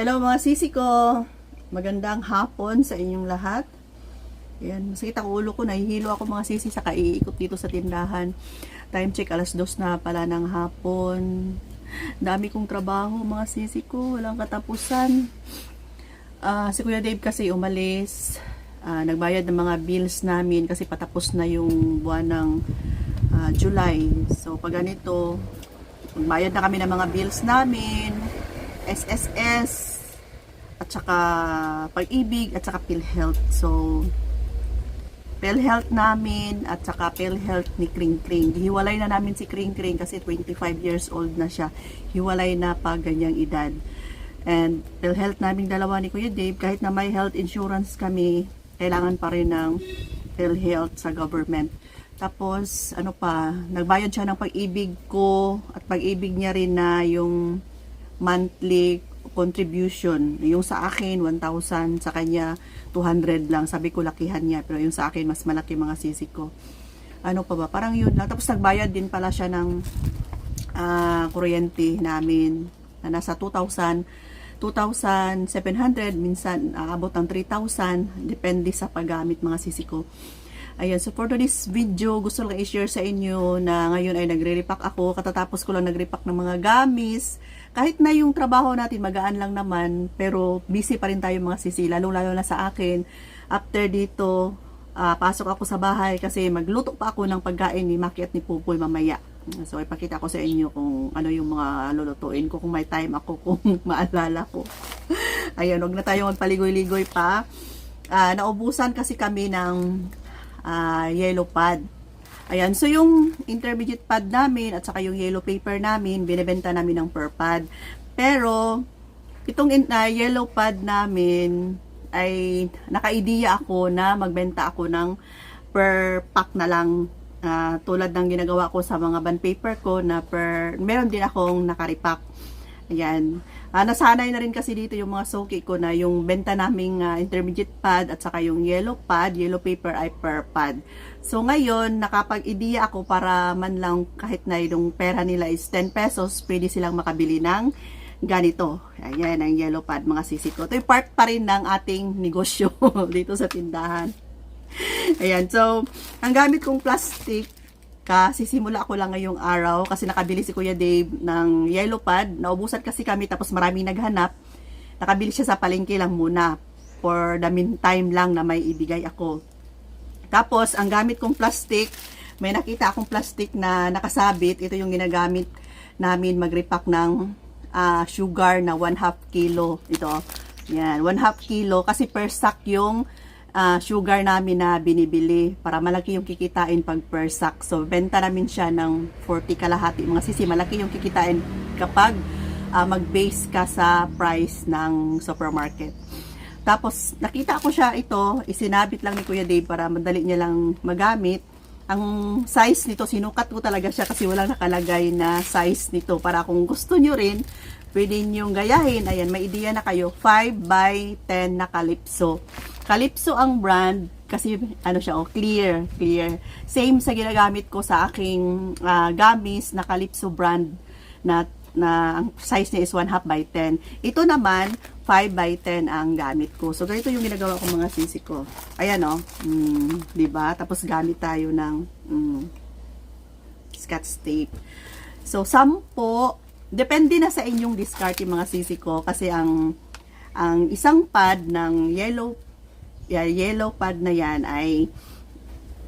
Hello mga sisi ko. Magandang hapon sa inyong lahat. Ayan, masakit ang ulo ko, nahihilo ako mga sisi sa kaiikot dito sa tindahan. Time check, 2:00 na pala ng hapon. Dami kong trabaho mga sisi ko, walang katapusan. Si Kuya Dave kasi umalis. Nagbayad ng mga bills namin kasi patapos na yung buwan ng July. So pag ganito, magbayad na kami ng mga bills namin, SSS, at saka Pag-ibig, at saka PhilHealth. So, PhilHealth namin, at saka PhilHealth ni Kring Kring. Hiwalay na namin si Kring Kring kasi 25 years old na siya. Hiwalay na pag ganyang edad. And PhilHealth namin dalawa ni Kuya Dave, kahit na may health insurance kami, kailangan pa rin ng PhilHealth sa government. Tapos, nagbayad siya ng Pag-ibig ko, at Pag-ibig niya rin na yung monthly contribution. Yung sa akin 1,000, sa kanya 200 lang. Sabi ko lakihan niya, pero yung sa akin mas malaki mga sisi ko. Ano pa ba? Parang yun lang. Tapos nagbayad din pala siya ng kuryente namin na nasa 2,700, minsan aabot ng 3,000, depende sa paggamit mga sisi ko. Ayan, so for today's video, gusto lang i-share sa inyo na ngayon ay nagre-repack ako. Katatapos ko lang nagre-repack ng mga gamis. Kahit na yung trabaho natin magaan lang naman, pero busy pa rin tayo mga sisi, lalo-lalo na sa akin. After dito, pasok ako sa bahay kasi magluto pa ako ng pagkain ni Maki at ni Pupoy mamaya. So ipakita ko sa inyo kung ano yung mga lulutuin ko, kung may time ako, kung maalala ko. Ayan, huwag na tayo magpaligoy-ligoy pa. Naubusan kasi kami ng yellow pad. Ayan, so yung intermediate pad namin at saka yung yellow paper namin, binebenta namin ng per pad. Pero, itong yellow pad namin ay naka-idea ako na magbenta ako ng per pack na lang. Tulad ng ginagawa ko sa mga bond paper ko na meron din akong nakaripak. Ayan. Nasanay na rin kasi dito yung mga suki ko na yung benta naming intermediate pad at saka yung yellow pad, yellow paper ay per pad. So ngayon, nakapag-ideya ako para man lang kahit na yung pera nila is 10 pesos, pwede silang makabili ng ganito. Ayan, ang yellow pad mga sisi ko. Ito yung part pa rin ng ating negosyo dito sa tindahan. Ayan, so ang gamit kong plastic, kasi simula ako lang ngayong araw kasi nakabili si Kuya Dave ng yellow pad. Naubusan kasi kami tapos maraming naghanap. Nakabili siya sa palengke lang muna for the meantime lang na may ibigay ako. Tapos ang gamit kong plastic, may nakita akong plastic na nakasabit. Ito yung ginagamit namin mag-repack ng sugar na 1/2 kilo. Ito, yan, 1/2 kilo kasi per sack yung sugar namin na binibili para malaki yung kikitain pag per sack. So, benta namin siya ng 40 kalahati. Mga sisi, malaki yung kikitain kapag mag-base ka sa price ng supermarket. Tapos, nakita ko siya ito, isinabit lang ni Kuya Dave para madali niya lang magamit. Ang size nito, sinukat ko talaga siya kasi walang nakalagay na size nito. Para kung gusto nyo rin, pwede nyo gayahin. Ayan, may ideya na kayo. 5x10 na Calypso. Calypso ang brand kasi siya, clear. Same sa ginagamit ko sa aking gamis na Calypso brand na ang size niya is 1/2x10. Ito naman 5x10 ang gamit ko. So ganito yung ginagawa ko mga sisi ko. Ayan diba? Tapos gamit tayo ng Scotch tape. So 10, depende na sa inyong discard yung mga sisi ko kasi ang isang pad ng yellow pad na yan ay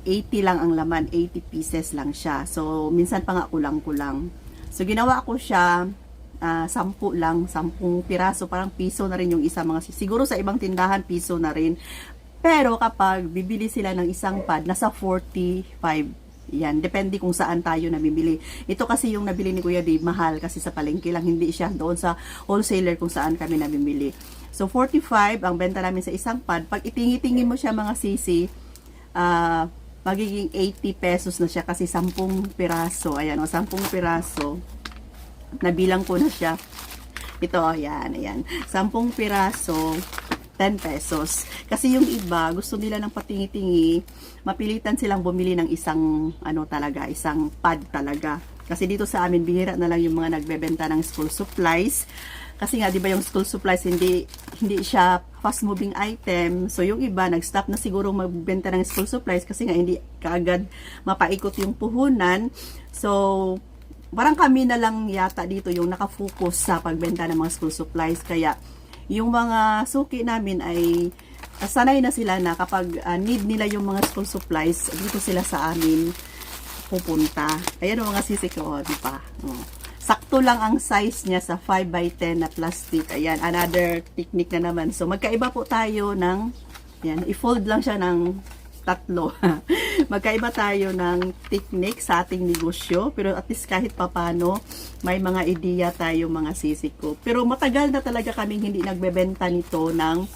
80 lang ang laman, 80 pieces lang siya. So, minsan pa nga kulang-kulang. So, ginawa ko siya 10 lang, 10 piraso, parang piso na rin yung isa mga siguro sa ibang tindahan piso na rin. Pero kapag bibili sila ng isang pad, nasa 45. Yan, depende kung saan tayo nabibili. Ito kasi yung nabili ni Kuya Dave, mahal kasi sa palengke lang, hindi siya doon sa wholesaler kung saan kami nabibili. So, 45 ang benta namin sa isang pad. Pag itingi-tingi mo siya mga sisi, magiging 80 pesos na siya kasi 10 piraso. Ayan, 10 piraso. Nabilang ko na siya. Ito, ayan. 10 piraso, 10 pesos. Kasi yung iba, gusto nila ng patingi-tingi, mapilitan silang bumili ng isang, isang pad talaga. Kasi dito sa amin, bihira na lang yung mga nagbebenta ng school supplies. Kasi nga, di ba yung school supplies, hindi siya fast moving item. So, yung iba, nag-stop na siguro magbenta ng school supplies kasi nga hindi kaagad mapaikot yung puhunan. So, parang kami na lang yata dito yung nakafocus sa pagbenta ng mga school supplies. Kaya, yung mga suki namin ay sanay na sila na kapag need nila yung mga school supplies, dito sila sa amin pupunta. Ayan ang mga sisi ko, di ba? Sakto lang ang size niya sa 5x10 na plastic. Ayan, another technique na naman. So, magkaiba po tayo ng, yan, i-fold lang siya ng tatlo. Magkaiba tayo ng technique sa ating negosyo. Pero at least kahit papano, may mga ideya tayo mga sisi ko. Pero matagal na talaga kaming hindi nagbebenta nito ng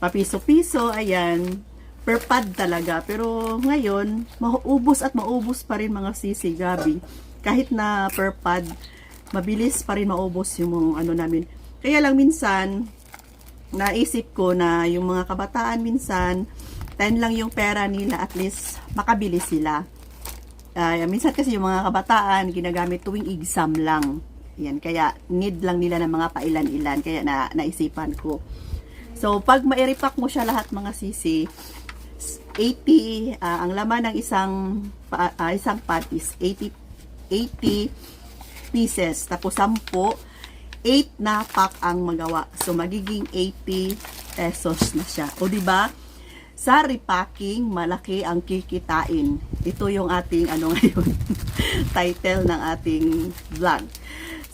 papiso-piso. Ayan, per pad talaga. Pero ngayon, maubos at maubos pa rin mga sisi, Gabi. Kahit na per pad, mabilis pa rin maubos yung ano namin. Kaya lang minsan, naisip ko na yung mga kabataan minsan, 10 lang yung pera nila, at least makabili sila. Minsan kasi yung mga kabataan, ginagamit tuwing exam lang. Yan, kaya need lang nila ng mga pailan-ilan. Kaya naisipan ko. So, pag ma-repack mo siya lahat mga sisi, 80, ang laman ng isang pad is 80 pieces. Tapos 10, 8 na pack ang magawa. So, magiging 80 pesos na siya. O, diba? Sa repacking, malaki ang kikitain. Ito yung ating, ngayon, title ng ating vlog.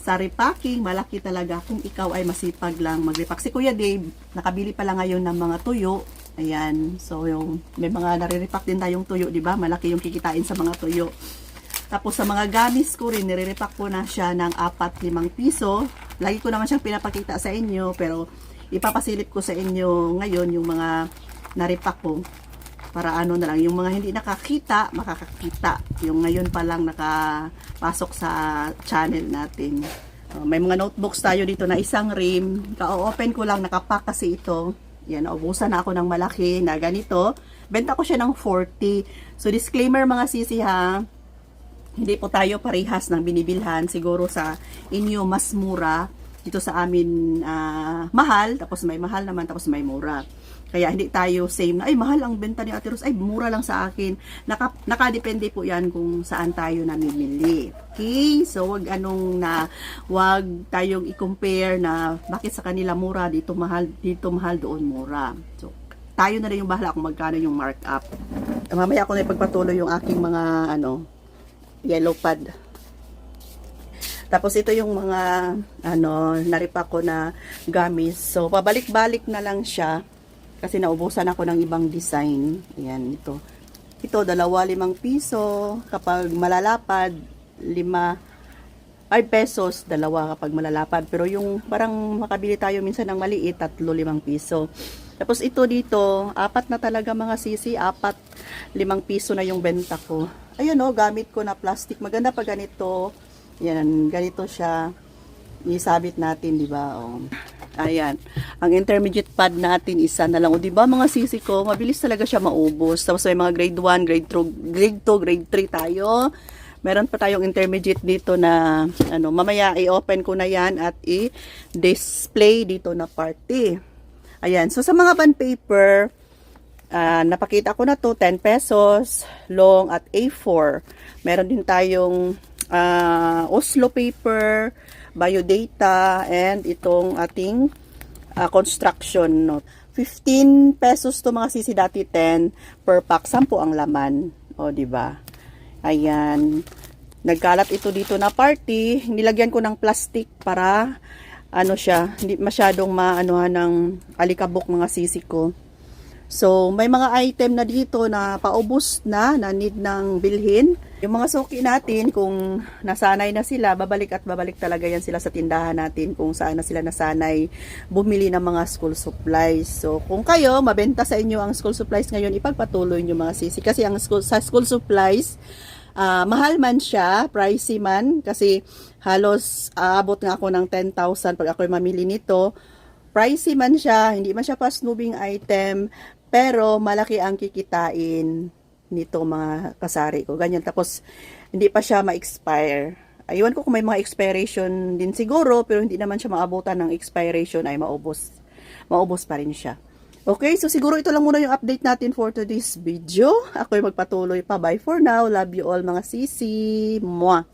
Sa repacking, malaki talaga kung ikaw ay masipag lang mag-repack. Si Kuya Dave, nakabili pa lang ngayon ng mga tuyo. Ayan. So, may mga nare-repack din tayong tuyo, diba? Malaki yung kikitain sa mga tuyo. Tapos sa mga gamis ko rin, nire-repack ko na siya ng 4-5 piso. Lagi ko naman siyang pinapakita sa inyo, pero ipapasilip ko sa inyo ngayon yung mga na-repack ko. Para na lang, yung mga hindi nakakita, makakakita. Yung ngayon pa lang nakapasok sa channel natin. May mga notebooks tayo dito na isang rim. Ka-open ko lang, nakapack kasi ito. Yan, naubusan na ako ng malaki na ganito. Benta ko siya ng 40. So, disclaimer mga sisi ha, hindi po tayo parehas ng binibilhan. Siguro sa inyo mas mura. Dito sa amin mahal. Tapos may mahal naman. Tapos may mura. Kaya hindi tayo same na, ay mahal ang benta ni Ate Rose. Ay mura lang sa akin. Nakadepende po yan kung saan tayo namimili. Okay? So wag wag tayong i-compare na bakit sa kanila mura, dito mahal, doon mura. So tayo na rin yung bahala kung magkano yung markup. Mamaya ako na ipagpatuloy yung aking mga yellow pad. Tapos ito yung mga naripa ko na gamis. So pabalik-balik na lang siya kasi naubusan ako ng ibang design. Ayan, ito. Ito 5 piso kapag malalapad, 5 pesos, 2 kapag malalapad. Pero yung parang makabili tayo minsan ng maliit, 3-5 piso. Tapos ito dito, 4 na talaga mga sisi, 4-5 piso na yung benta ko. Ayun gamit ko na plastic. Maganda pa ganito. Yan, ganito siya. Isabit natin, di ba? Ayan. Ang intermediate pad natin, isa na lang. O, di ba mga sisi ko, mabilis talaga siya maubos. Tapos may mga grade 1, grade 2, grade 3 tayo. Meron pa tayong intermediate dito na, mamaya i-open ko na yan at i-display dito na party. Ayan. So, sa mga bond paper, napakita ko na to 10 pesos long at A4. Meron din tayong Oslo paper, biodata, and itong ating construction note. 15 pesos to mga sisi, dati 10 per pack, 10 ang laman. O, di ba? Ayan. Nagkalat ito dito na party. Nilagyan ko ng plastic para siya, hindi masyadong maanuhan ng alikabok mga sisi ko. So, may mga item na dito na paubos na need ng bilhin. Yung mga suki natin, kung nasanay na sila, babalik at babalik talaga yan sila sa tindahan natin kung saan na sila nasanay bumili ng mga school supplies. So, kung kayo, mabenta sa inyo ang school supplies ngayon, ipagpatuloy nyo mga sisi. Kasi sa school supplies, mahal man siya, pricey man, kasi halos aabot nga ako ng 10,000 pag ako'y mamili nito. Pricey man siya, hindi man siya fast moving item, pero malaki ang kikitain nito mga kasari ko. Ganyan. Tapos, hindi pa siya ma-expire. Aywan ko kung may mga expiration din siguro, pero hindi naman siya maabutan ng expiration ay maubos. Maubos pa rin siya. Okay, so siguro ito lang muna yung update natin for today's video. Ako'y magpatuloy pa. Bye for now. Love you all mga sisi. Mwah!